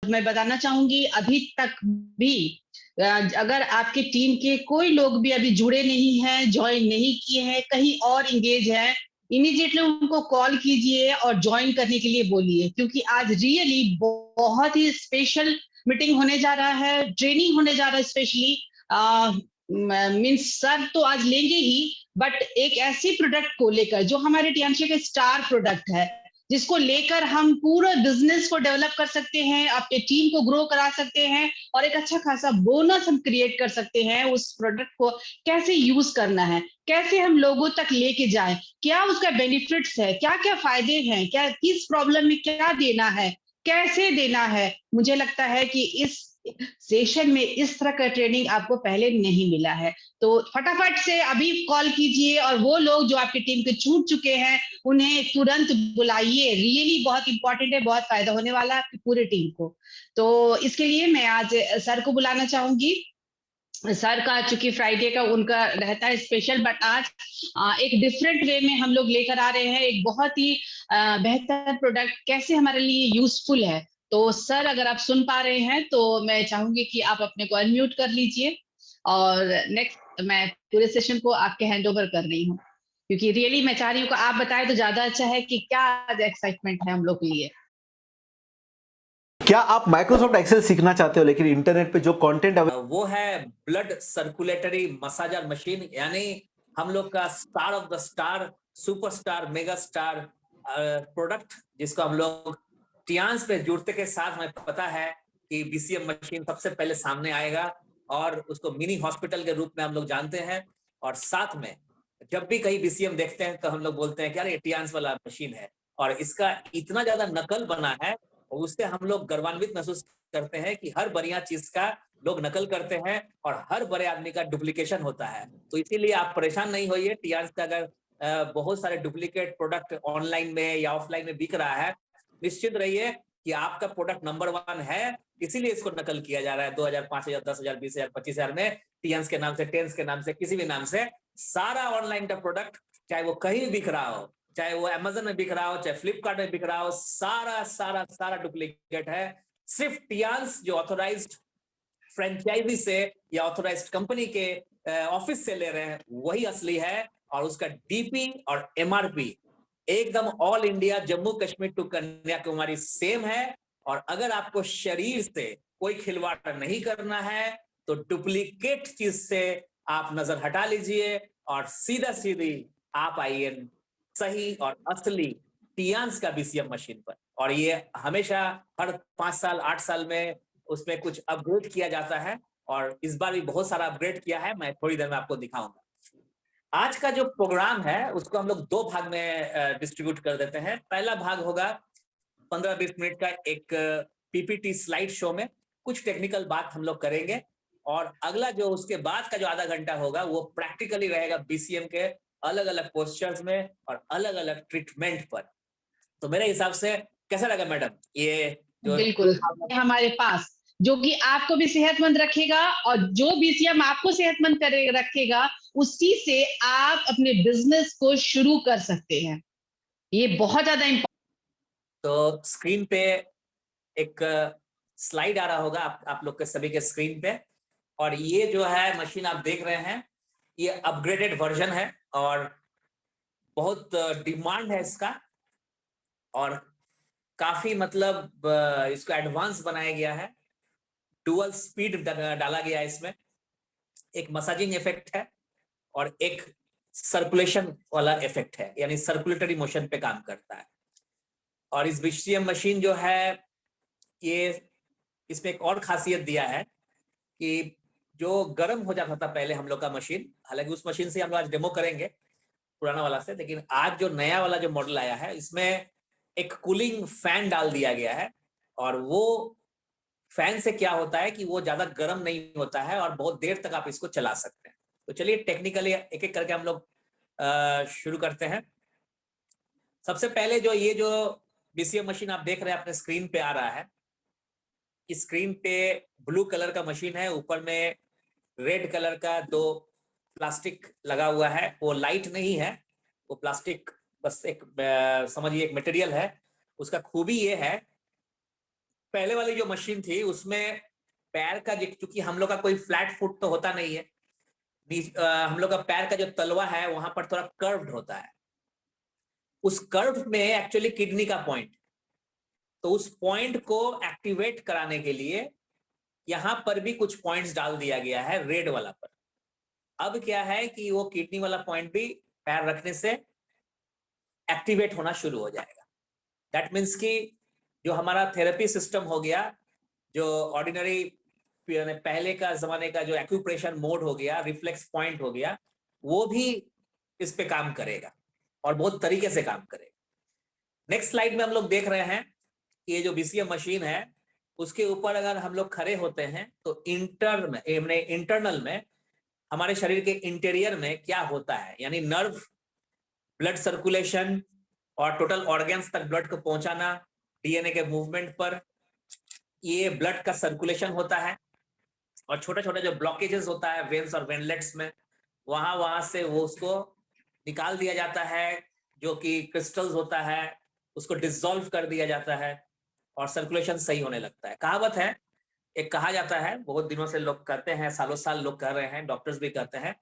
तो मैं बताना चाहूंगी अभी तक भी अगर आपके टीम के कोई लोग भी अभी जुड़े नहीं हैं, ज्वाइन नहीं किए हैं, कहीं और इंगेज है, इमीडिएटली उनको कॉल कीजिए और ज्वाइन करने के लिए बोलिए, क्योंकि आज रियली बहुत ही स्पेशल मीटिंग होने जा रहा है, ट्रेनिंग होने जा रहा है स्पेशली। मीन्स सर तो आज लेंगे ही, बट एक ऐसी प्रोडक्ट को लेकर जो हमारे टीएमसी के स्टार प्रोडक्ट है, जिसको लेकर हम पूरा बिजनेस को डेवलप कर सकते हैं, अपने टीम को ग्रो करा सकते हैं और एक अच्छा खासा बोनस हम क्रिएट कर सकते हैं। उस प्रोडक्ट को कैसे यूज करना है, कैसे हम लोगों तक लेके जाएं, क्या उसका बेनिफिट्स है, क्या क्या फायदे हैं, क्या किस प्रॉब्लम में क्या देना है, कैसे देना है। मुझे लगता है कि इस सेशन में इस तरह का ट्रेनिंग आपको पहले नहीं मिला है। तो फटाफट से अभी कॉल कीजिए और वो लोग जो आपकी टीम के छूट चुके हैं उन्हें तुरंत बुलाइए। रियली बहुत इंपॉर्टेंट है, बहुत फायदा होने वाला है आपकी पूरी टीम को। तो इसके लिए मैं आज सर को बुलाना चाहूंगी। सर का चूंकि फ्राइडे का उनका रहता है स्पेशल, बट आज एक डिफरेंट वे में हम लोग लेकर आ रहे हैं एक बहुत ही बेहतर प्रोडक्ट कैसे हमारे लिए यूजफुल है। तो सर अगर आप सुन पा रहे हैं तो मैं चाहूंगी कि आप अपने को अनम्यूट कर लीजिए और नेक्स्ट मैं पूरे सेशन को आपके हैंड ओवर कर रही हूँ, क्योंकि रियली मैं चाह रही हूँ कि आप बताएं तो ज्यादा अच्छा है कि क्या एक्साइटमेंट है हम लोग के लिए। क्या आप माइक्रोसॉफ्ट एक्सेल सीखना चाहते हो लेकिन इंटरनेट पे जो कंटेंट वो है ब्लड सर्कुलेटरी मसाजर मशीन, यानी हम लोग का star of the star, superstar, mega star product, जिसको हम लोग टियांस पे जुड़ते के साथ हमें पता है कि बीसीएम मशीन सबसे पहले सामने आएगा और उसको मिनी हॉस्पिटल के रूप में हम लोग जानते हैं। और साथ में जब भी कहीं बीसीएम देखते हैं तो हम लोग बोलते हैं कि यार ये टियांस वाला मशीन है, और इसका इतना ज्यादा नकल बना है और उससे हम लोग गर्वान्वित महसूस करते हैं कि हर बढ़िया चीज का लोग नकल करते हैं और हर बड़े आदमी का डुप्लीकेशन होता है। तो इसीलिए आप परेशान नहीं होइए, टीआरएस का अगर बहुत सारे डुप्लीकेट प्रोडक्ट ऑनलाइन में या ऑफलाइन में बिक रहा है, निश्चित रहिए कि आपका प्रोडक्ट नंबर 1 है, इसीलिए इसको नकल किया जा रहा है 2000, 5000, 10,000, 20,000, 25,000 में, टीएंस के नाम से, टेंस के नाम से, किसी भी नाम से। सारा ऑनलाइन का प्रोडक्ट चाहे वो कहीं भी बिक रहा हो, चाहे वो अमेजन में बिक रहा हो, चाहे फ्लिपकार्ट में बिक रहा हो, सारा सारा सारा डुप्लीकेट है। सिर्फ टियांस जो ऑथोराइज्ड फ्रेंचाइजी से या ऑथोराइज्ड कंपनी के ऑफिस से ले रहे हैं वही असली है, और उसका डीपी और एमआरपी एकदम all India, Jammu Kashmir to Kanyakumari same है। और अगर आपको शरीर से कोई खिलवाड़ नहीं करना है तो डुप्लीकेट चीज से आप नजर हटा लीजिए और सीधा सीधी आप आइए सही और असली टियांस का बीसीएम मशीन पर। और ये हमेशा हर 5 साल 8 साल में उसमें कुछ अपग्रेड किया जाता है, और इस बार भी बहुत सारा अपग्रेड किया है, मैं थोड़ी देर में आपको दिखाऊंगा। आज का जो प्रोग्राम है उसको हम लोग 2 भाग में डिस्ट्रीब्यूट कर देते हैं। पहला भाग होगा 15-20 मिनट का एक पीपीटी स्लाइड शो में कुछ टेक्निकल बात हम लोग करेंगे, और अगला जो उसके बाद का जो आधा घंटा होगा वो प्रैक्टिकली रहेगा बीसीएम के अलग अलग पोस्चर्स में और अलग अलग ट्रीटमेंट पर। तो मेरे हिसाब से कैसा लगा मैडम ये जो बिल्कुल हमारे पास, जो कि आपको भी सेहतमंद रखेगा और जो बीसीएम आपको सेहतमंद करे रखेगा, उसी से आप अपने बिजनेस को शुरू कर सकते हैं। ये बहुत ज्यादा इम्पोर्टेंट। तो स्क्रीन पे एक स्लाइड आ रहा होगा आप लोग के सभी के स्क्रीन पे, और ये जो है मशीन आप देख रहे हैं ये अपग्रेडेड वर्जन है और बहुत डिमांड है इसका, और काफी मतलब इसको एडवांस बनाया गया है, डुअल स्पीड डाला गया है इसमें, एक मसाजिंग इफेक्ट है और एक सर्कुलेशन वाला इफेक्ट है, यानी सर्कुलेटरी मोशन पे काम करता है। और इस बीसीएम मशीन जो है ये इसमें एक और खासियत दिया है कि जो गर्म हो जाता था पहले हम लोग का मशीन, हालांकि उस मशीन से हम लोग आज डेमो करेंगे पुराना वाला से, लेकिन आज जो नया वाला जो मॉडल आया है इसमें एक कूलिंग फैन डाल दिया गया है, और वो फैन से क्या होता है कि वो ज्यादा गर्म नहीं होता है और बहुत देर तक आप इसको चला सकते हैं। तो चलिए टेक्निकली एक एक करके हम लोग शुरू करते हैं। सबसे पहले जो ये जो बीसीएम मशीन आप देख रहे हैं अपने स्क्रीन पे आ रहा है, इस स्क्रीन पे ब्लू कलर का मशीन है, ऊपर में रेड कलर का 2 प्लास्टिक लगा हुआ है। वो लाइट नहीं है, वो प्लास्टिक बस एक समझिए एक मटेरियल है। उसका खूबी ये है पहले वाली जो मशीन थी उसमें पैर का, क्योंकि हम लोग का कोई फ्लैट फुट तो होता नहीं है, हम लोग का पैर का जो तलवा है वहां पर थोड़ा कर्व्ड होता है, उस कर्व में एक्चुअली किडनी का पॉइंट, तो उस पॉइंट को एक्टिवेट कराने के लिए यहां पर भी कुछ पॉइंट्स डाल दिया गया है रेड वाला पर। अब क्या है कि वो किडनी वाला पॉइंट भी पैर रखने से एक्टिवेट होना शुरू हो जाएगा। दैट मीन्स कि जो हमारा थेरेपी सिस्टम हो गया, जो ऑर्डिनरी पहले का जमाने का जो एक्यूप्रेशर मोड हो गया, रिफ्लेक्स पॉइंट हो गया, वो भी इस पे काम करेगा और बहुत तरीके से काम करेगा। नेक्स्ट स्लाइड में हम लोग देख रहे हैं कि ये जो बीसीएम मशीन है उसके ऊपर अगर हम लोग खड़े होते हैं तो इंटरनल में हमारे शरीर के इंटीरियर में क्या होता है, यानी नर्व, ब्लड सर्कुलेशन और टोटल ऑर्गन्स तक ब्लड को पहुंचाना, डीएनए के मूवमेंट पर ये ब्लड का सर्कुलेशन होता है। और छोटा छोटा जो ब्लॉकेजेस होता है वेन्स और वेनलेट्स में, वहां से वो उसको निकाल दिया जाता है, जो कि क्रिस्टल्स होता है उसको डिसॉल्व कर दिया जाता है और सर्कुलेशन सही होने लगता है। कहावत है, एक कहा जाता है, बहुत दिनों से लोग कहते हैं, सालों साल लोग कर रहे हैं, डॉक्टर्स भी कहते हैं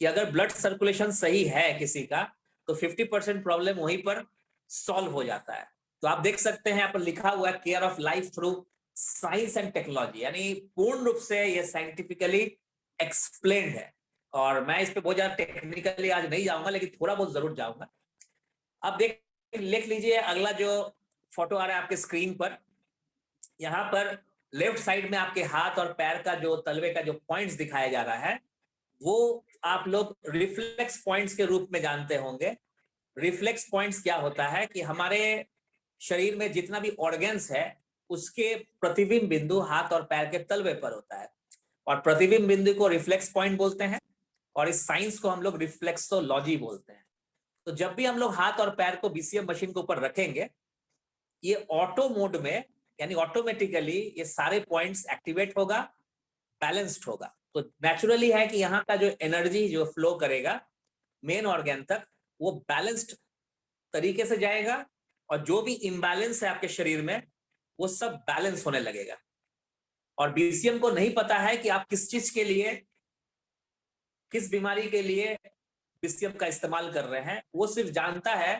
कि अगर ब्लड सर्कुलेशन सही है किसी का तो 50% प्रॉब्लम वहीं पर सॉल्व हो जाता है। तो आप देख सकते हैं यहाँ पर लिखा हुआ है care of life through science and technology, यानी पूर्ण रूप से ये साइंटिफिकली एक्सप्लेन्ड है। और मैं इस पे बहुत ज्यादा टेक्निकली आज नहीं जाऊंगा, लेकिन थोड़ा बहुत जरूर जाऊंगा। अब लिख लीजिए अगला जो फोटो आ रहा है आपके स्क्रीन पर, यहाँ पर लेफ्ट साइड में आपके हाथ और पैर का जो तलवे का जो पॉइंट्स दिखाया जा रहा है वो आप लोग रिफ्लेक्स पॉइंट्स के रूप में जानते होंगे। रिफ्लेक्स पॉइंट्स क्या होता है कि हमारे शरीर में जितना भी ऑर्गन्स है उसके प्रतिबिंब बिंदु हाथ और पैर के तलवे पर होता है, और प्रतिबिंब बिंदु को रिफ्लेक्स पॉइंट बोलते हैं और इस साइंस को हम लोग रिफ्लेक्सोलॉजी बोलते हैं। तो जब भी हम लोग हाथ और पैर को बीसीएम मशीन के ऊपर रखेंगे, ये ऑटो मोड में, यानी ऑटोमेटिकली ये सारे पॉइंट्स एक्टिवेट होगा, बैलेंस्ड होगा। तो नेचुरली है कि यहाँ का जो एनर्जी जो फ्लो करेगा मेन ऑर्गन तक वो बैलेंस्ड तरीके से जाएगा, और जो भी इम्बैलेंस है आपके शरीर में वो सब बैलेंस होने लगेगा। और बीसीएम को नहीं पता है कि आप किस चीज के लिए, किस बीमारी के लिए बीसीएम का इस्तेमाल कर रहे हैं, वो सिर्फ जानता है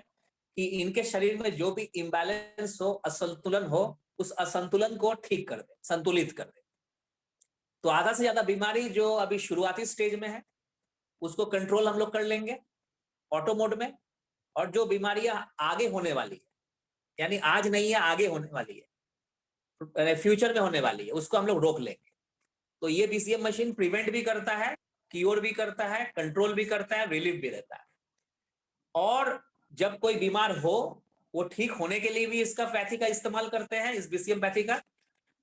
कि इनके शरीर में जो भी इम्बैलेंस हो, असंतुलन हो, उस असंतुलन को ठीक कर दे, संतुलित कर दे। तो आधा से ज्यादा बीमारी जो अभी शुरुआती स्टेज में है उसको कंट्रोल हम लोग कर लेंगे ऑटो मोड में, और जो बीमारियां आगे होने वाली है, यानी आज नहीं है आगे होने वाली है, फ्यूचर में होने वाली है, उसको हम लोग रोक लेंगे। तो ये बीसीएम मशीन प्रिवेंट भी करता है, क्योर भी करता है, कंट्रोल भी करता है, रिलीफ भी रहता है। और जब कोई बीमार हो वो ठीक होने के लिए भी इसका पैथी का इस्तेमाल करते हैं, इस बीसीएम पैथी का।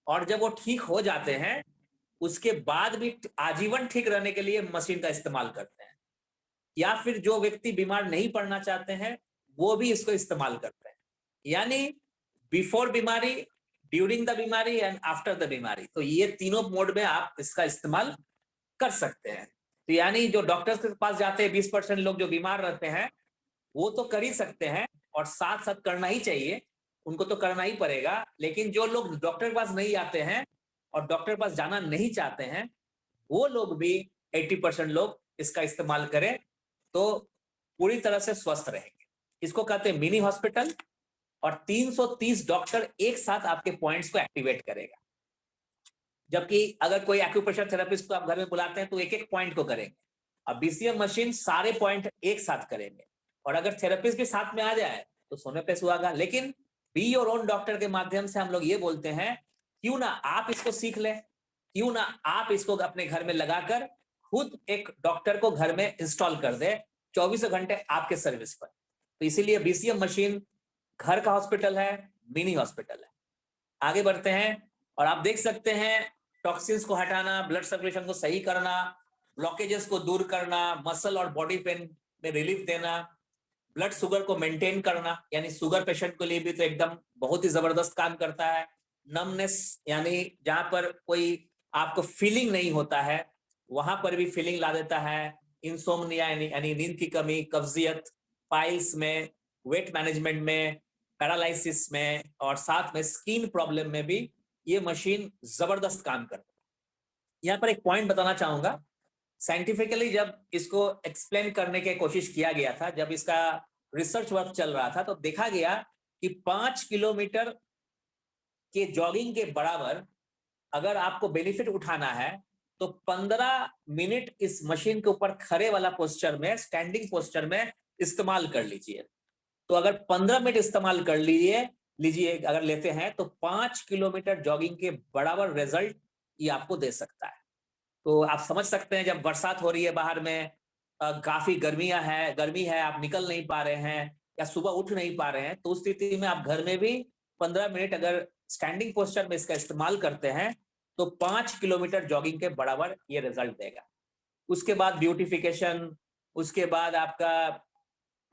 और जब वो ठीक हो जाते हैं उसके बाद भी आजीवन ठीक रहने के लिए मशीन का इस्तेमाल करते हैं। या फिर जो व्यक्ति बीमार नहीं पड़ना चाहते हैं वो भी इसको इस्तेमाल करते हैं, यानी बिफोर बीमारी, ड्यूरिंग द बीमारी एंड आफ्टर द बीमारी। तो ये तीनों मोड में आप इसका इस्तेमाल कर सकते हैं। तो यानी जो डॉक्टर्स के पास जाते हैं 20% लोग जो बीमार रहते हैं वो तो कर ही सकते हैं, और साथ साथ करना ही चाहिए, उनको तो करना ही पड़ेगा। लेकिन जो लोग डॉक्टर के पास नहीं आते हैं और डॉक्टर के पास जाना नहीं चाहते हैं, वो लोग भी 80% लोग इसका इस्तेमाल करें तो पूरी तरह से स्वस्थ रहेंगे। इसको कहते हैं मिनी हॉस्पिटल, और 330 डॉक्टर एक साथ आपके पॉइंट्स को एक्टिवेट करेगा। जबकि अगर कोई एक्यूप्रेशर थेरेपिस्ट को आप घर में बुलाते हैं तो एक एक पॉइंट को करेंगे, अब बीसीएम मशीन सारे पॉइंट एक साथ करेंगे। और अगर थेरेपिस्ट भी साथ में आ जाए तो सोने पे सुहागा। लेकिन बी योर ओन डॉक्टर के माध्यम से हम लोग ये बोलते हैं, क्यों ना आप इसको सीख लें, क्यों ना आप इसको अपने घर में लगाकर खुद एक डॉक्टर को घर में इंस्टॉल कर दे 24 घंटे आपके सर्विस पर। तो इसीलिए बीसीएम मशीन घर का हॉस्पिटल है, मिनी हॉस्पिटल है। आगे बढ़ते हैं और आप देख सकते हैं टॉक्सिन्स को हटाना, ब्लड सर्कुलेशन को सही करना, ब्लॉकेजेस को दूर करना, मसल और बॉडी पेन में रिलीफ देना, ब्लड शुगर को मेंटेन करना, यानी शुगर पेशेंट के लिए भी तो एकदम बहुत ही जबरदस्त काम करता है। नमनेस, यानी जहां पर कोई आपको फीलिंग नहीं होता है वहां पर भी फीलिंग ला देता है। इंसोम्निया यानी नींद की कमी, कब्जियत, पाइल्स में, वेट मैनेजमेंट में, पैरालिसिस में, और साथ में स्किन प्रॉब्लम में भी ये मशीन जबरदस्त काम करती है। यहाँ पर एक पॉइंट बताना चाहूंगा, साइंटिफिकली जब इसको एक्सप्लेन करने की कोशिश किया गया था, जब इसका रिसर्च वर्क चल रहा था, तो देखा गया कि 5 किलोमीटर के जॉगिंग के बराबर अगर आपको बेनिफिट उठाना है तो 15 मिनट इस मशीन के ऊपर खड़े वाला पोस्चर में, स्टैंडिंग पोस्चर में इस्तेमाल कर लीजिए। तो अगर 15 मिनट इस्तेमाल कर लीजिए अगर लेते हैं तो 5 किलोमीटर जॉगिंग के बराबर रिजल्ट ये आपको दे सकता है। तो आप समझ सकते हैं, जब बरसात हो रही है बाहर में, काफी गर्मी है, आप निकल नहीं पा रहे हैं या सुबह उठ नहीं पा रहे हैं, तो उस स्थिति में आप घर में भी 15 मिनट अगर स्टैंडिंग पोस्चर में इसका इस्तेमाल करते हैं तो 5 किलोमीटर जॉगिंग के बराबर ये रिजल्ट देगा। उसके बाद ब्यूटिफिकेशन, उसके बाद आपका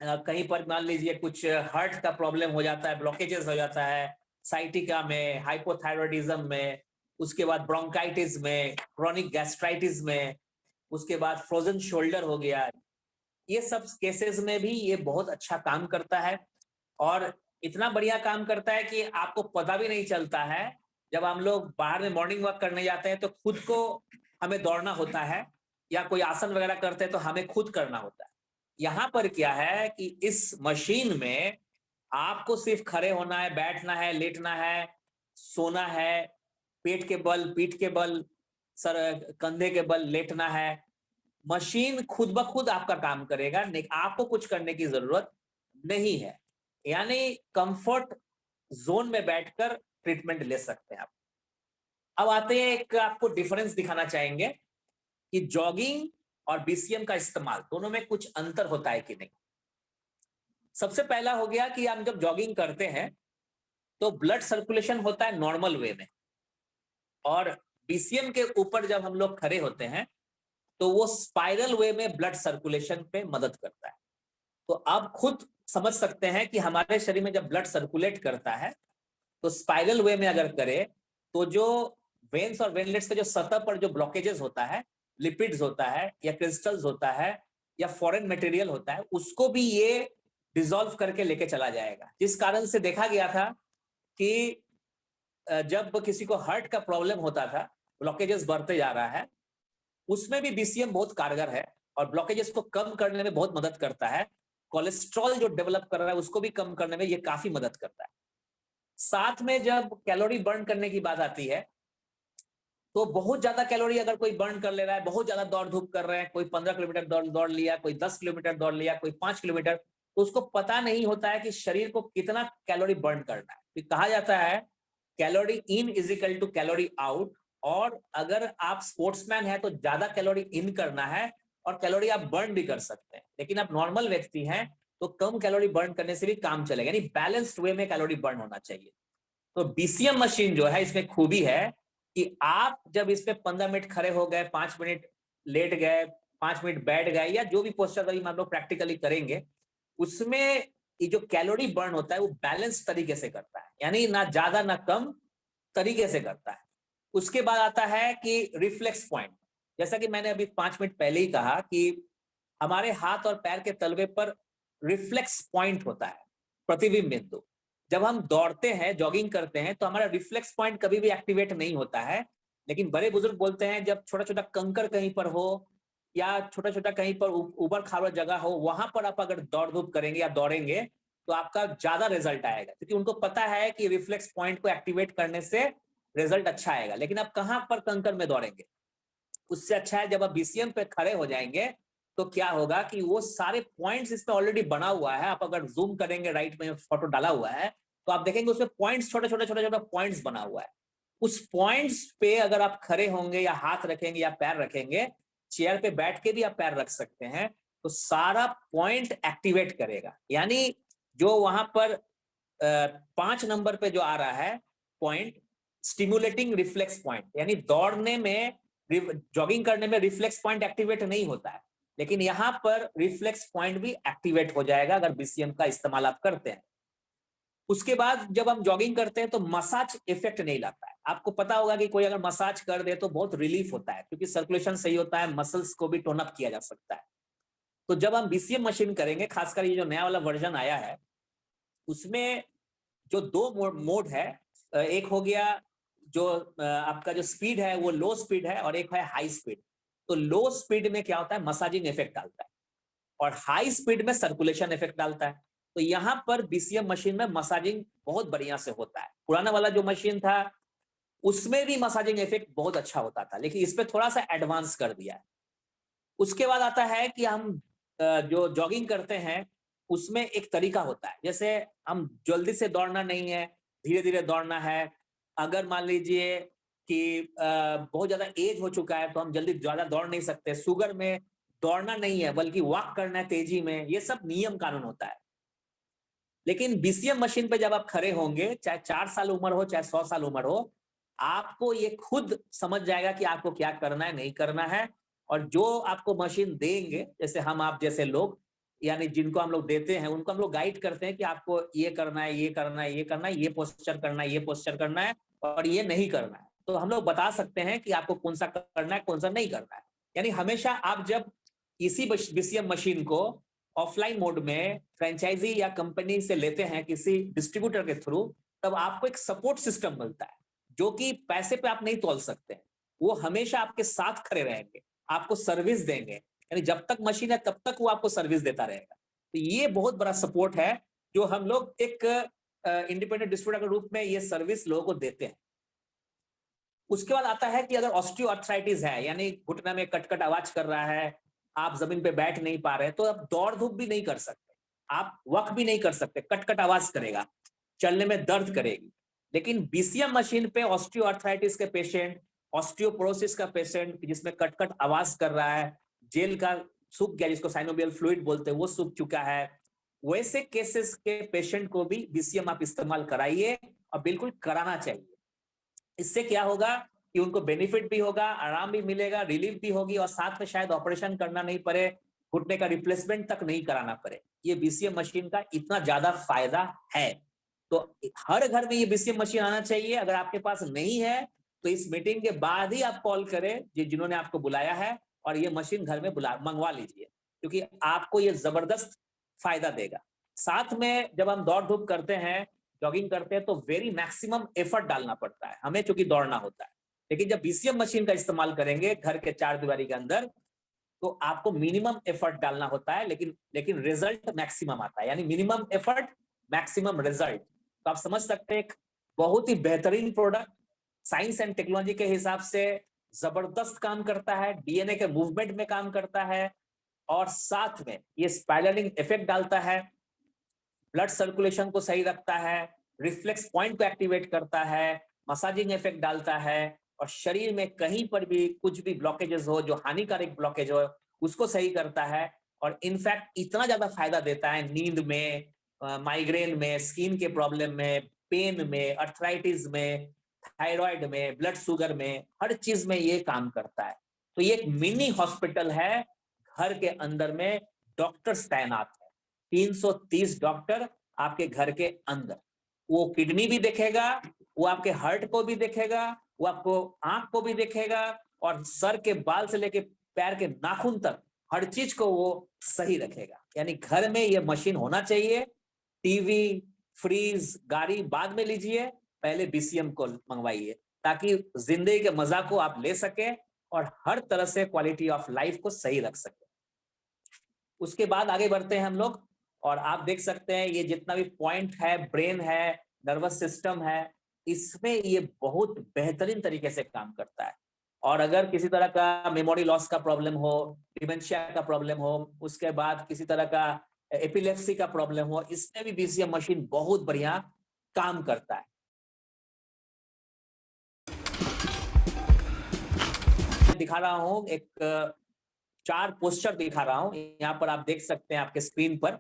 कहीं पर मान लीजिए कुछ हार्ट का प्रॉब्लम हो जाता है, ब्लॉकेजेस हो जाता है, साइटिका में, हाइपोथायरॉयडिज्म में, उसके बाद ब्रोंकाइटिस में, क्रोनिक गैस्ट्राइटिस में, उसके बाद फ्रोजन शोल्डर हो गया, ये सब केसेस में भी ये बहुत अच्छा काम करता है। और इतना बढ़िया काम करता है कि आपको पता भी नहीं चलता है। जब हम लोग बाहर में मॉर्निंग वॉक करने जाते हैं तो खुद को हमें दौड़ना होता है, या कोई आसन वगैरह करते हैं तो हमें खुद करना होता है। यहाँ पर क्या है कि इस मशीन में आपको सिर्फ खड़े होना है, बैठना है, लेटना है, सोना है, पेट के बल, पीठ के बल, सर कंधे के बल लेटना है। मशीन खुद ब खुद आपका काम करेगा, आपको कुछ करने की जरूरत नहीं है। यानी कंफर्ट जोन में बैठकर ट्रीटमेंट ले सकते हैं आप। अब आते हैं, एक आपको डिफरेंस दिखाना चाहेंगे कि जॉगिंग और बीसीएम का इस्तेमाल दोनों में कुछ अंतर होता है कि नहीं। सबसे पहला हो गया कि हम जब जॉगिंग करते हैं तो ब्लड सर्कुलेशन होता है नॉर्मल वे में, और बीसीएम के ऊपर जब हम लोग खड़े होते हैं तो वो स्पाइरल वे में ब्लड सर्कुलेशन पे मदद करता है। तो आप खुद समझ सकते हैं कि हमारे शरीर में जब ब्लड सर्कुलेट करता है तो स्पाइरल वे में अगर करे तो जो वेन्स और वेनलेट्स के जो सतह पर जो ब्लॉकेजेस होता है, लिपिड्स होता है या क्रिस्टल्स होता है या फॉरेन मटेरियल होता है, उसको भी ये डिसॉल्व करके लेके चला जाएगा। जिस कारण से देखा गया था कि जब किसी को हार्ट का प्रॉब्लम होता था, ब्लॉकेजेस बढ़ते जा रहा है, उसमें भी बीसीएम बहुत कारगर है और ब्लॉकेजेस को कम करने में बहुत मदद करता है। कोलेस्ट्रॉल जो डेवलप कर रहा है उसको भी कम करने में ये काफी मदद करता है। साथ में जब कैलोरी बर्न करने की बात आती है तो बहुत ज्यादा कैलोरी अगर कोई बर्न कर ले रहा है, बहुत ज्यादा दौड़ धूप कर रहे हैं, कोई 15 किलोमीटर दौड़ लिया, कोई 10 किलोमीटर दौड़ लिया, कोई 5 किलोमीटर, तो उसको पता नहीं होता है कि शरीर को कितना कैलोरी बर्न करना है। तो कहा जाता है calorie in is equal to calorie out, और अगर आप स्पोर्ट्समैन है तो ज्यादा कैलोरी इन करना है और कैलोरी आप बर्न भी कर सकते हैं। लेकिन आप नॉर्मल व्यक्ति हैं तो कम कैलोरी बर्न करने से भी काम चलेगा, यानी बैलेंस्ड वे में कैलोरी बर्न होना चाहिए। तो बीसीएम मशीन जो है, इसमें खूबी है कि आप जब इस पे 15 मिनट खड़े हो गए, 5 मिनट लेट गए, 5 मिनट बैठ गए, या जो भी पोस्चर अभी हम लोग प्रैक्टिकली करेंगे, उसमें ये जो कैलोरी बर्न होता है वो बैलेंस तरीके से करता है, यानी ना ज्यादा ना कम तरीके से करता है। उसके बाद आता है कि रिफ्लेक्स पॉइंट। जैसा कि मैंने अभी 5 मिनट पहले ही कहा कि हमारे हाथ और पैर के तलवे पर रिफ्लेक्स पॉइंट होता है, प्रतिबिंब बिंदु। जब हम दौड़ते हैं, जॉगिंग करते हैं, तो हमारा रिफ्लेक्स पॉइंट कभी भी एक्टिवेट नहीं होता है। लेकिन बड़े बुजुर्ग बोलते हैं जब छोटा छोटा कंकर कहीं पर हो या छोटा छोटा कहीं पर उबड़ खाबड़ जगह हो, वहां पर आप अगर दौड़ धूप करेंगे या दौड़ेंगे तो आपका ज्यादा रिजल्ट आएगा, क्योंकि उनको पता है कि रिफ्लेक्स पॉइंट को एक्टिवेट करने से रिजल्ट अच्छा आएगा। लेकिन आप कहां पर कंकर में दौड़ेंगे? उससे अच्छा है जब आप बीसीएम पे खड़े हो जाएंगे तो क्या होगा कि वो सारे पॉइंट्स इसमें ऑलरेडी बना हुआ है। आप अगर जूम करेंगे, राइट में फोटो डाला हुआ है, तो आप देखेंगे उसमें पॉइंट्स, छोटे छोटे छोटे छोटे पॉइंट्स बना हुआ है। उस पॉइंट्स पे अगर आप खड़े होंगे या हाथ रखेंगे या पैर रखेंगे, चेयर पे बैठ के भी आप पैर रख सकते हैं, तो सारा पॉइंट एक्टिवेट करेगा। यानी जो वहां पर 5 नंबर पे जो आ रहा है पॉइंट, स्टिमुलेटिंग रिफ्लेक्स पॉइंट, यानी दौड़ने में, जॉगिंग करने में रिफ्लेक्स पॉइंट एक्टिवेट नहीं होता है, लेकिन यहां पर रिफ्लेक्स पॉइंट भी एक्टिवेट हो जाएगा अगर बीसीएम का इस्तेमाल आप करते हैं। उसके बाद जब हम जॉगिंग करते हैं तो मसाज इफेक्ट नहीं लाता है। आपको पता होगा कि कोई अगर मसाज कर दे तो बहुत रिलीफ होता है, क्योंकि सर्कुलेशन सही होता है, मसल्स को भी टोन अप किया जा सकता है। तो जब हम बीसीएम मशीन करेंगे, खासकर ये जो नया वाला वर्जन आया है, उसमें जो 2 मोड है, एक हो गया जो आपका जो स्पीड है वो लो स्पीड है और एक है हाई स्पीड। तो लो स्पीड में क्या होता है, मसाजिंग इफेक्ट डालता है, और हाई स्पीड में सर्कुलेशन इफेक्ट डालता है। तो यहाँ पर बीसीएम मशीन में मसाजिंग बहुत बढ़िया से होता है। पुराना वाला जो मशीन था उसमें भी मसाजिंग इफेक्ट बहुत अच्छा होता था, लेकिन इस पे थोड़ा सा एडवांस कर दिया है। उसके बाद आता है कि हम जो जॉगिंग करते हैं उसमें एक तरीका होता है, जैसे हम जल्दी से दौड़ना नहीं है, धीरे धीरे दौड़ना है। अगर मान लीजिए कि बहुत ज्यादा एज हो चुका है तो हम जल्दी ज्यादा दौड़ नहीं सकते। शुगर में दौड़ना नहीं है बल्कि वॉक करना है तेजी में, ये सब नियम कानून होता है। लेकिन बीसीएम मशीन पे जब आप खड़े होंगे, चाहे 4 साल उम्र हो चाहे 100 साल उम्र हो, आपको ये खुद समझ जाएगा कि आपको क्या करना है नहीं करना है। और जो आपको मशीन देंगे, जैसे हम आप जैसे लोग, यानी जिनको हम लोग देते हैं उनको हम लोग गाइड करते हैं कि आपको ये करना है, ये करना है, ये करना है, ये पोस्चर करना है, ये पोस्चर करना है और ये नहीं करना है। तो हम लोग बता सकते हैं कि आपको कौन सा करना है कौन सा नहीं करना है। यानी हमेशा आप जब इसी बीसीएम मशीन को ऑफलाइन मोड में फ्रेंचाइजी या कंपनी से लेते हैं किसी डिस्ट्रीब्यूटर के थ्रू, तब आपको एक सपोर्ट सिस्टम मिलता है जो कि पैसे पे आप नहीं तोल सकते। वो हमेशा आपके साथ खड़े रहेंगे, आपको सर्विस देंगे, यानी जब तक मशीन है तब तक वो आपको सर्विस देता रहेगा। तो ये बहुत बड़ा सपोर्ट है जो हम लोग एक इंडिपेंडेंट डिस्ट्रीब्यूटर के रूप में ये सर्विस लोगों को देते हैं। उसके बाद आता है कि अगर ऑस्टियोआर्थराइटिस है, यानी घुटना में कटकट आवाज कर रहा है, आप जमीन पे बैठ नहीं पा रहे, तो आप दौड़ धूप भी नहीं कर सकते, आप वॉक भी नहीं कर सकते, कटकट आवाज करेगा, चलने में दर्द करेगी। लेकिन बीसीएम मशीन पे ऑस्टियोआर्थराइटिस के पेशेंट, ऑस्टियोपोरोसिस का पेशेंट जिसमें कटकट आवाज कर रहा है, जेल का सूख गया जिसको साइनोवियल फ्लूइड बोलते हैं वो सूख चुका है, वैसे केसेस के पेशेंट को भी बीसीएम आप इस्तेमाल कराइए और बिल्कुल कराना चाहिए। इससे क्या होगा कि उनको बेनिफिट भी होगा, आराम भी मिलेगा, रिलीफ भी होगी और साथ में शायद ऑपरेशन करना नहीं पड़े, घुटने का रिप्लेसमेंट तक नहीं कराना पड़े। ये बीसीएम मशीन का इतना ज्यादा फायदा है। तो हर घर में ये बीसीएम मशीन आना चाहिए। अगर आपके पास नहीं है तो इस मीटिंग के बाद ही आप कॉल करें जिन्होंने आपको बुलाया है और ये मशीन घर में मंगवा लीजिए, क्योंकि आपको ये जबरदस्त फायदा देगा। साथ में जब हम दौड़ धूप करते हैं, जॉगिंग करते हैं, तो वेरी मैक्सिमम एफर्ट डालना पड़ता है हमें, क्योंकि दौड़ना होता है। लेकिन जब बीसीएम मशीन का इस्तेमाल करेंगे घर के 4 दीवारी के अंदर, तो आपको मिनिमम एफर्ट डालना होता है, लेकिन रिजल्ट मैक्सिमम आता है, यानी मिनिमम एफर्ट मैक्सिमम रिजल्ट। तो आप समझ सकते हैं एक बहुत ही बेहतरीन प्रोडक्ट, साइंस एंड टेक्नोलॉजी के हिसाब से जबरदस्त काम करता है, डीएनए के मूवमेंट में काम करता है, और साथ में ये स्पाइरलिंग इफेक्ट डालता है, ब्लड सर्कुलेशन को सही रखता है, रिफ्लेक्स पॉइंट को एक्टिवेट करता है, मसाजिंग इफेक्ट डालता है, और शरीर में कहीं पर भी कुछ भी ब्लॉकेजेस हो, जो हानिकारक ब्लॉकेज हो, उसको सही करता है। और इनफैक्ट इतना ज्यादा फायदा देता है नींद में, माइग्रेन में, स्किन के प्रॉब्लम में, पेन में, अर्थराइटिस में, थायराइड में, ब्लड शुगर में, हर चीज में ये काम करता है। तो ये एक मिनी हॉस्पिटल है, घर के अंदर में डॉक्टर्स तैनात है, 330 डॉक्टर आपके घर के अंदर। वो किडनी भी देखेगा, वो आपके हार्ट को भी देखेगा, वो आपको आंख को भी देखेगा, और सर के बाल से लेके पैर के नाखून तक हर चीज को वो सही रखेगा। यानी घर में ये मशीन होना चाहिए। टीवी, फ्रीज, गाड़ी बाद में लीजिए, पहले बीसीएम को मंगवाइए, ताकि जिंदगी के मजा को आप ले सके और हर तरह से क्वालिटी ऑफ लाइफ को सही रख सके। उसके बाद आगे बढ़ते हैं हम लोग, और आप देख सकते हैं ये जितना भी पॉइंट है, ब्रेन है, नर्वस सिस्टम है, इसमें ये बहुत बेहतरीन तरीके से काम करता है। और अगर किसी तरह का मेमोरी लॉस का प्रॉब्लम हो, डिमेंशिया का प्रॉब्लम हो, उसके बाद किसी तरह का एपिलेप्सी का प्रॉब्लम हो, इसमें भी बीसीएम मशीन बहुत बढ़िया काम करता है। दिखा रहा हूं एक 4 पोस्चर दिखा रहा हूं, यहाँ पर आप देख सकते हैं आपके स्क्रीन पर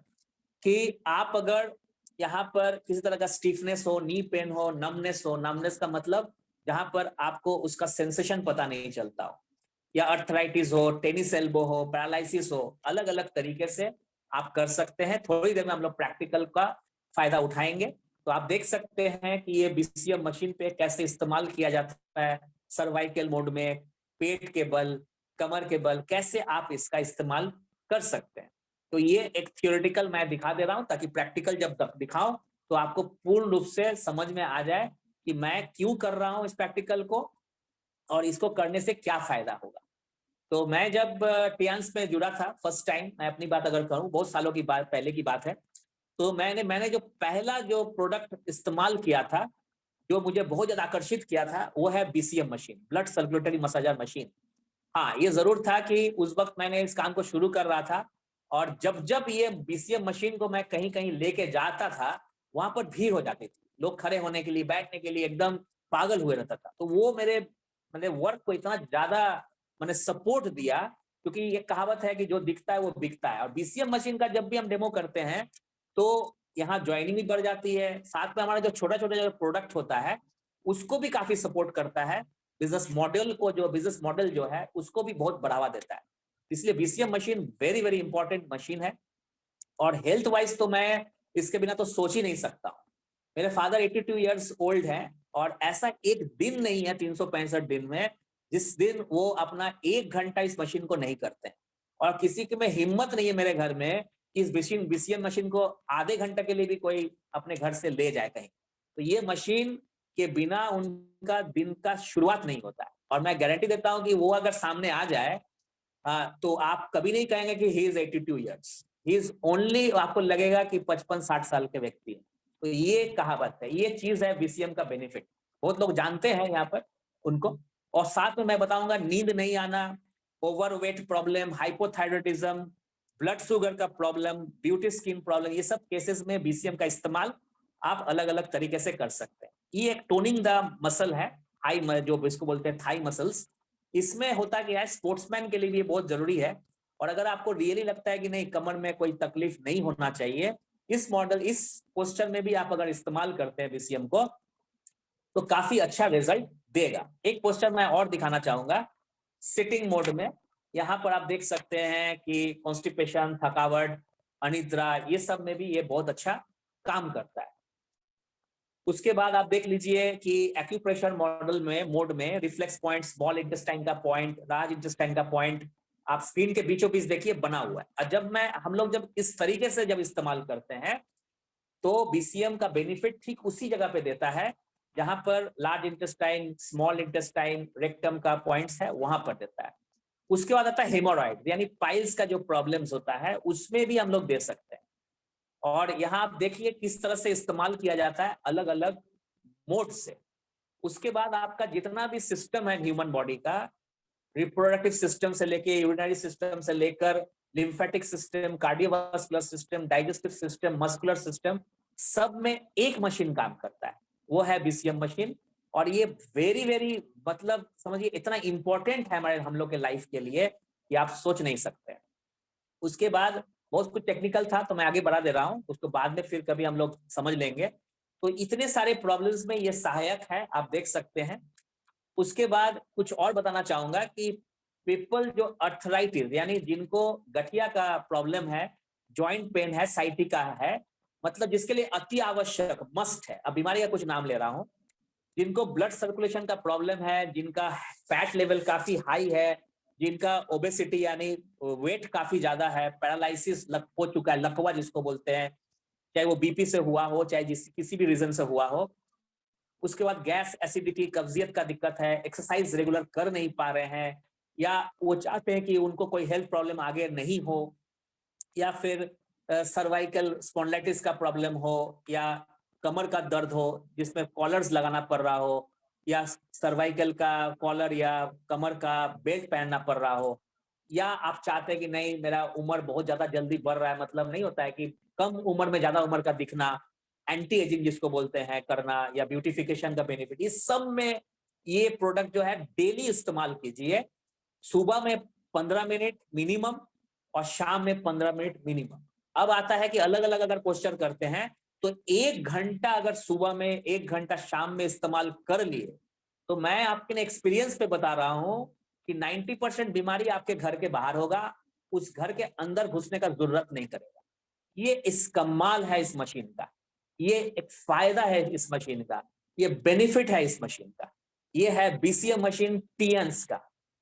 कि आप अगर यहाँ पर किसी तरह का स्टीफनेस हो, नी पेन हो, नमनेस हो, नमनेस का मतलब जहां पर आपको उसका सेंसेशन पता नहीं चलता हो, या अर्थराइटिस हो, टेनिस एल्बो हो, पैरालिसिस हो, अलग अलग तरीके से आप कर सकते हैं। थोड़ी देर में हम लोग प्रैक्टिकल का फायदा उठाएंगे। तो आप देख सकते हैं कि ये बीसीएम मशीन पे कैसे इस्तेमाल किया जाता है, सर्वाइकल मोड में, पेट के बल, कमर के बल, कैसे आप इसका इस्तेमाल कर सकते हैं। तो ये एक थियोरेटिकल मैं दिखा दे रहा हूं, ताकि प्रैक्टिकल जब तक दिखाऊं तो आपको पूर्ण रूप से समझ में आ जाए कि मैं क्यों कर रहा हूँ इस प्रैक्टिकल को और इसको करने से क्या फायदा होगा। तो मैं जब टियांस में जुड़ा था फर्स्ट टाइम, मैं अपनी बात अगर करूं, बहुत सालों की बात पहले की बात है, तो मैंने जो पहला जो प्रोडक्ट इस्तेमाल किया था, जो मुझे बहुत ज्यादा आकर्षित किया था, वो है BCM machine, blood circulatory massager machine. हाँ, ये जरूर था कि उस वक्त मैंने इस काम को शुरू कर रहा था और जब जब ये बीसीएम मशीन को मैं कहीं कहीं लेके जाता था, वहां पर भीड़ हो जाती थी, लोग खड़े होने के लिए, बैठने के लिए एकदम पागल हुए रहता था। तो वो मेरे वर्क को इतना ज्यादा मैंने सपोर्ट दिया, क्योंकि ये कहावत है कि जो दिखता है वो बिकता है। और बीसीएम मशीन का जब भी हम डेमो करते हैं तो यहाँ ज्वाइनिंग भी बढ़ जाती है, साथ में हमारा जो छोटा छोटा जो प्रोडक्ट होता है उसको भी काफी सपोर्ट करता है, बिजनेस मॉडल जो है उसको भी बहुत बढ़ावा देता है। इसलिए BCM machine very very important machine है। और हेल्थ वाइज तो मैं इसके बिना तो सोच ही नहीं सकता हूँ। मेरे फादर 82 इयर्स ओल्ड हैं और ऐसा एक दिन नहीं है 365 दिन में जिस दिन वो अपना 1 घंटा इस मशीन को नहीं करते हैं। और किसी के में हिम्मत नहीं है मेरे घर में कि इस बीसीएम मशीन को आधे घंटे के लिए भी कोई अपने घर से ले जाए कहीं। तो ये मशीन के बिना उनका दिन का शुरुआत नहीं होता है। और मैं गारंटी देता हूं कि वो अगर सामने आ जाए तो आप कभी नहीं कहेंगे कि he is 82 years, he is only, आपको लगेगा कि 55-60 साल के व्यक्ति है। तो ये कहावत है, ये चीज है बीसीएम का बेनिफिट, बहुत लोग जानते हैं यहाँ पर उनको। और साथ में मैं बताऊंगा, नींद नहीं आना, overweight problem, hypothyroidism, blood sugar का प्रॉब्लम, ब्यूटी स्किन प्रॉब्लम, ये सब केसेस में बीसीएम का इस्तेमाल आप अलग अलग तरीके से कर सकते हैं। ये एक टोनिंग द मसल है, हाई जो इसको बोलते हैं थाई मसल्स। इसमें होता क्या है, स्पोर्ट्समैन के लिए भी बहुत जरूरी है। और अगर आपको रियली लगता है कि नहीं, कमर में कोई तकलीफ नहीं होना चाहिए, इस क्वेश्चन में भी आप अगर इस्तेमाल करते हैं बीसीएम को तो काफी अच्छा रिजल्ट देगा। एक क्वेश्चन मैं और दिखाना चाहूंगा सिटिंग मोड में। यहाँ पर आप देख सकते हैं कि कॉन्स्टिपेशन, थकावट, अनिद्रा, ये सब में भी ये बहुत अच्छा काम करता है। उसके बाद आप देख लीजिए कि एक्यूप्रेशर मोड में रिफ्लेक्स पॉइंट, स्मॉल इंटेस्टाइन का पॉइंट, लार्ज इंटेस्टाइन का पॉइंट आप स्क्रीन के बीचों बीच देखिए बना हुआ है। और जब इस तरीके से जब इस्तेमाल करते हैं तो बीसीएम का बेनिफिट ठीक उसी जगह पे देता है जहां पर large intestine, small intestine, rectum का पॉइंट्स है, वहां पर देता है। उसके बाद आता है हेमोरॉइड, यानी पाइल्स का जो प्रॉब्लम्स होता है उसमें भी हम लोग दे सकते हैं। और यहाँ आप देखिए किस तरह से इस्तेमाल किया जाता है अलग अलग मोड से। उसके बाद आपका जितना भी सिस्टम है ह्यूमन बॉडी का, रिप्रोडक्टिव सिस्टम से लेके यूरिनरी सिस्टम से लेकर lymphatic system, cardiovascular system, digestive system, muscular system, सब में एक मशीन काम करता है, वो है बीसीएम मशीन। और ये वेरी वेरी समझिए इतना इंपॉर्टेंट है हमारे हम लोग के लाइफ के लिए कि आप सोच नहीं सकते। उसके बाद बहुत कुछ टेक्निकल था तो मैं आगे बढ़ा दे रहा हूं, उसको बाद में फिर कभी हम लोग समझ लेंगे। तो इतने सारे प्रॉब्लम्स में ये सहायक है, आप देख सकते हैं। उसके बाद कुछ और बताना चाहूंगा कि पीपल जो अर्थराइटिस, यानी जिनको गठिया का प्रॉब्लम है, जॉइंट पेन है, साइटिका है, जिसके लिए अति आवश्यक मस्ट है, अब बीमारी का कुछ नाम ले रहा हूं, जिनको ब्लड सर्कुलेशन का प्रॉब्लम है, जिनका फैट लेवल काफी हाई है, जिनका ओबेसिटी यानी वेट काफी ज्यादा है, पैरालिसिस हो चुका है, लकवा जिसको बोलते हैं, चाहे वो बीपी से हुआ हो, चाहे किसी भी रीजन से हुआ हो। उसके बाद गैस, एसिडिटी, कब्जियत का दिक्कत है, एक्सरसाइज रेगुलर कर नहीं पा रहे हैं, या वो चाहते हैं कि उनको कोई हेल्थ प्रॉब्लम आगे नहीं हो, या फिर सर्वाइकल स्पॉन्डिलाइटिस का प्रॉब्लम हो, या कमर का दर्द हो जिसमें कॉलर्स लगाना पड़ रहा हो, या सर्वाइकल का कॉलर या कमर का बेल्ट पहनना पड़ रहा हो, या आप चाहते हैं कि नहीं मेरा उम्र बहुत ज्यादा जल्दी बढ़ रहा है, नहीं होता है कि कम उम्र में ज्यादा उम्र का दिखना, एंटी एजिंग जिसको बोलते हैं करना, या ब्यूटिफिकेशन का बेनिफिट, इस सब में ये प्रोडक्ट जो है डेली इस्तेमाल कीजिए। सुबह में 15 मिनट मिनिमम और शाम में 15 मिनट मिनिमम। अब आता है कि अलग अलग अगर क्वेश्चन करते हैं तो 1 घंटा अगर सुबह में, 1 घंटा शाम में इस्तेमाल कर लिए तो मैं आपके एक्सपीरियंस पे बता रहा हूं कि 90% बीमारी आपके घर के बाहर होगा, उस घर के अंदर घुसने का जरूरत नहीं करेगा। ये इस कमाल है इस मशीन का, ये एक फायदा है इस मशीन का, ये बेनिफिट है इस मशीन का। ये है बीसीएम मशीन टियांस का,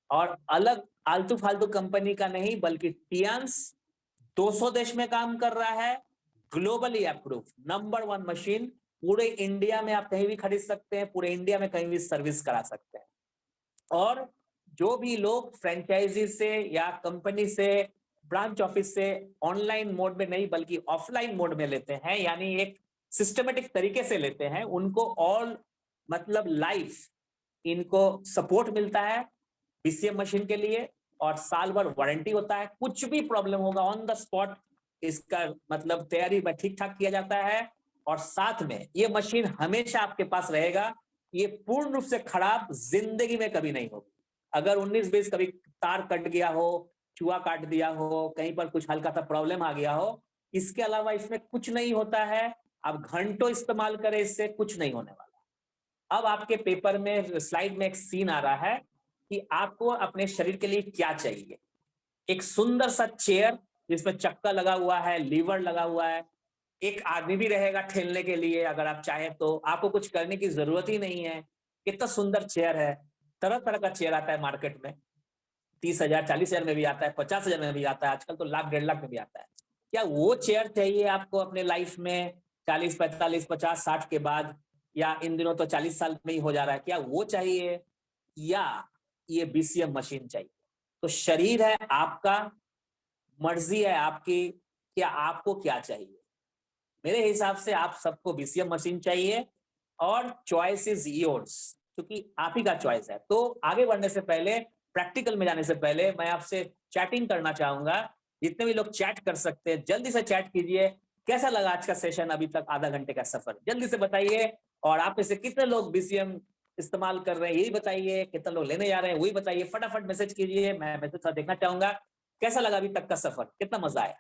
और अलग आलतू फालतू कंपनी का नहीं, बल्कि टियांस 200 देश में काम कर रहा है, ग्लोबली अप्रूव नंबर 1 मशीन पूरे इंडिया में आप कहीं भी खरीद सकते हैं, पूरे इंडिया में कहीं भी सर्विस करा सकते हैं। और जो भी लोग फ्रेंचाइजी से या कंपनी से, ब्रांच ऑफिस से ऑनलाइन मोड में नहीं बल्कि ऑफलाइन मोड में लेते हैं, यानी एक सिस्टमेटिक तरीके से लेते हैं, उनको ऑल मतलब लाइफ इनको सपोर्ट मिलता है बीसीएम मशीन के लिए, और साल भर वारंटी होता है। कुछ भी प्रॉब्लम होगा ऑन द स्पॉट इसका मतलब तैयारी में ठीक ठाक किया जाता है, और साथ में ये मशीन हमेशा आपके पास रहेगा। ये पूर्ण रूप से खराब जिंदगी में कभी नहीं होगी। अगर 19-20 कभी तार कट गया हो, चूहा काट दिया हो, कहीं पर कुछ हल्का सा प्रॉब्लम आ गया हो, इसके अलावा इसमें कुछ नहीं होता है। आप घंटों इस्तेमाल करें, इससे कुछ नहीं होने वाला। अब आपके पेपर में स्लाइड में एक सीन आ रहा है कि आपको अपने शरीर के लिए क्या चाहिए। एक सुंदर सा चेयर जिसमें चक्का लगा हुआ है, लीवर लगा हुआ है, एक आदमी भी रहेगा ठेलने के लिए, अगर आप चाहें तो आपको कुछ करने की जरूरत ही नहीं है। कितना सुंदर चेयर है। तरह तरह का चेयर आता है मार्केट में, 30,000 40,000 में भी आता है, 50,000 में भी आता है, आजकल तो लाख 1.5 लाख में भी आता है। क्या वो चेयर चाहिए आपको अपने लाइफ में 40 45 50 60 के बाद, या इन दिनों तो 40 साल में ही हो जा रहा है, क्या वो चाहिए, या ये बीसीएम मशीन चाहिए? तो शरीर है आपका, मर्जी है आपकी, क्या आपको क्या चाहिए? मेरे हिसाब से आप सबको बीसीएम मशीन चाहिए, और चॉइस इज योर्स, क्योंकि आप ही का चॉइस है। तो आगे बढ़ने से पहले, प्रैक्टिकल में जाने से पहले, मैं आपसे चैटिंग करना चाहूंगा। जितने भी लोग चैट कर सकते हैं जल्दी से चैट कीजिए। कैसा लगा आज का सेशन, अभी तक आधा घंटे का सफर, जल्दी से बताइए। और आप में से कितने लोग बीसीएम इस्तेमाल कर रहे हैं यही बताइए, कितने लोग लेने जा रहे हैं वही बताइए। फटाफट मैसेज कीजिए, मैं मैसेज देखना चाहूंगा। कैसा लगा अभी तक का सफर, कितना मजा आया?